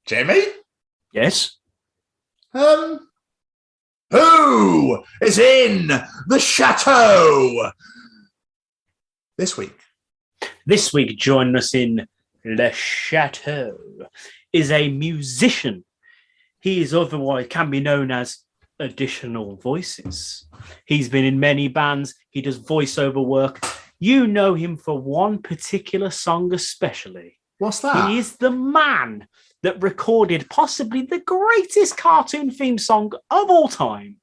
Jamie? Yes? Who is in the chateau this week? This week, joining us in Le Chateau is a musician. He is otherwise can be known as Additional Voices. He's been in many bands. He does voiceover work. You know him for one particular song especially. What's that? He is the man that recorded possibly the greatest cartoon theme song of all time.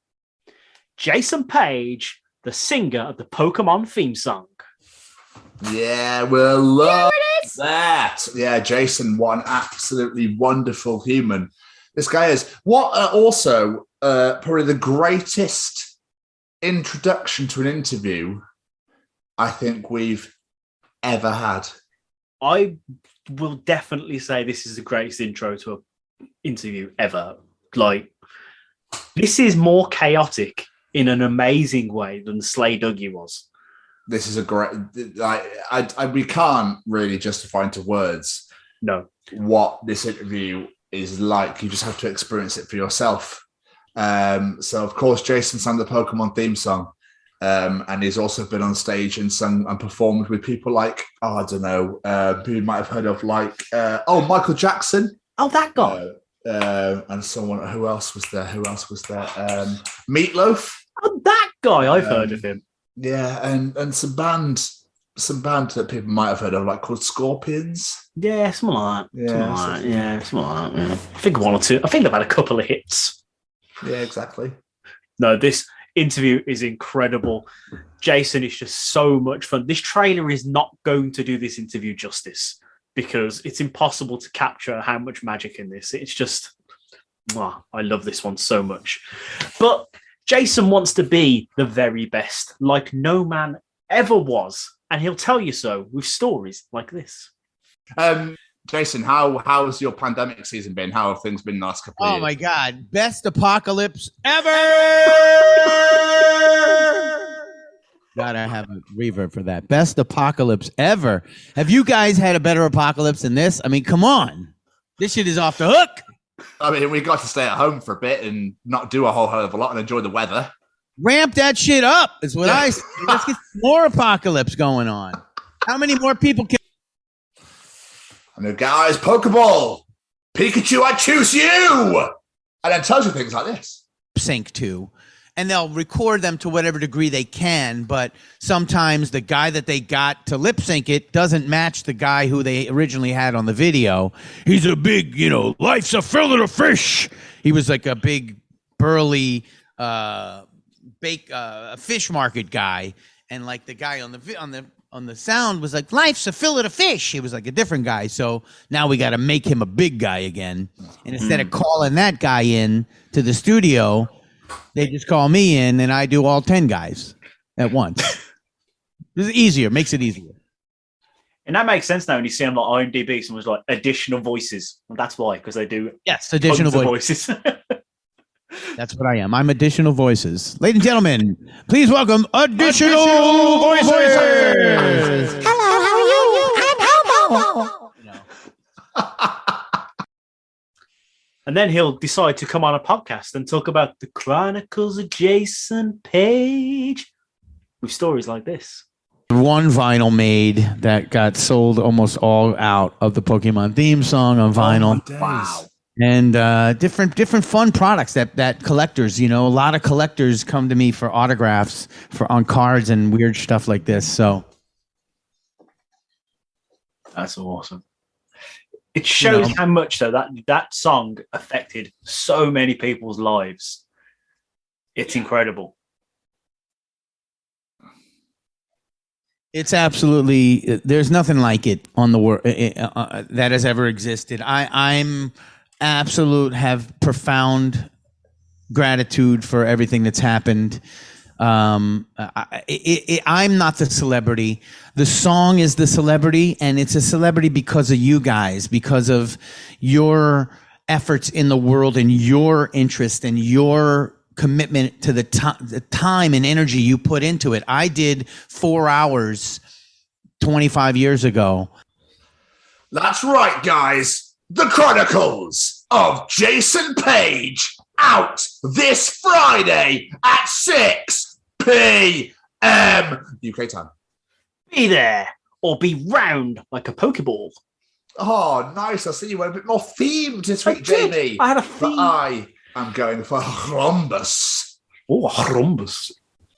Jason Paige, the singer of the Pokemon theme song. Yeah, we'll love that. Yeah, Jason, what an absolutely wonderful human this guy is. What also probably the greatest introduction to an interview I think we've ever had. I will definitely say this is the greatest intro to an interview ever. Like, this is more chaotic in an amazing way than Slay Dougie was. This is a great. We can't really justify into words. No, what this interview is like. You just have to experience it for yourself. So, of course, Jason sang the Pokemon theme song, and he's also been on stage and sung and performed with people like, I don't know, who you might have heard of, like, Michael Jackson. Oh, that guy. And someone. Who else was there? Meatloaf. Oh, that guy. I've heard of him. Yeah, and some band that people might have heard of, like called Scorpions. Yeah, something like that. Yeah, something like that. Yeah. I think one or two. I think they've had a couple of hits. Yeah, exactly. No, this interview is incredible. Jason is just so much fun. This trailer is not going to do this interview justice because it's impossible to capture how much magic in this. It's just, I love this one so much. But Jason wants to be the very best, like no man ever was. And he'll tell you so with stories like this. Jason, how has your pandemic season been? How have things been the last couple of years? Oh, my God. Best apocalypse ever! Gotta have a reverb for that. Best apocalypse ever. Have you guys had a better apocalypse than this? I mean, come on. This shit is off the hook. I mean, we got to stay at home for a bit and not do a whole hell of a lot and enjoy the weather. Ramp that shit up is what I say. Let's get more apocalypse going on. How many more people can... And the guys, Pokeball, Pikachu, I choose you! And then tells you things like this. Sync to, and they'll record them to whatever degree they can, but sometimes the guy that they got to lip sync it doesn't match the guy who they originally had on the video. He's a big, life's a fillet of fish. He was like a big, burly, fish market guy, and like the guy on the sound was like, life's a fillet of fish. He was like a different guy. So now we got to make him a big guy again. And instead of calling that guy in to the studio, they just call me in and I do all 10 guys at once. This is easier, makes it easier. And that makes sense now when you see on like IMDb, someone's like additional voices. And that's why, because they do additional voices. That's what I am. I'm Additional Voices. Ladies and gentlemen, please welcome Additional Voices. Hello, how are you? I'm Hobo. And then he'll decide to come on a podcast and talk about the Chronicles of Jason Paige with stories like this. One vinyl made that got sold almost all out of the Pokemon theme song on vinyl. Oh, Wow. And different fun products that collectors, a lot of collectors come to me for autographs on cards and weird stuff like this. So that's awesome. It shows how much though that song affected so many people's lives. It's incredible. It's absolutely, there's nothing like it on the world that has ever existed. I'm have profound gratitude for everything that's happened. I'm not the celebrity. The song is the celebrity, and it's a celebrity because of you guys, because of your efforts in the world and your interest and your commitment to the time and energy you put into it. I did 4 hours 25 years ago. That's right, guys. The Chronicles of Jason Paige, out this Friday at 6 p.m. UK time. Be there or be round like a Pokeball. Oh, nice. I see you went a bit more themed this week, did. Jamie. I had a But theme. I am going for Rhombus. Oh, a rhombus.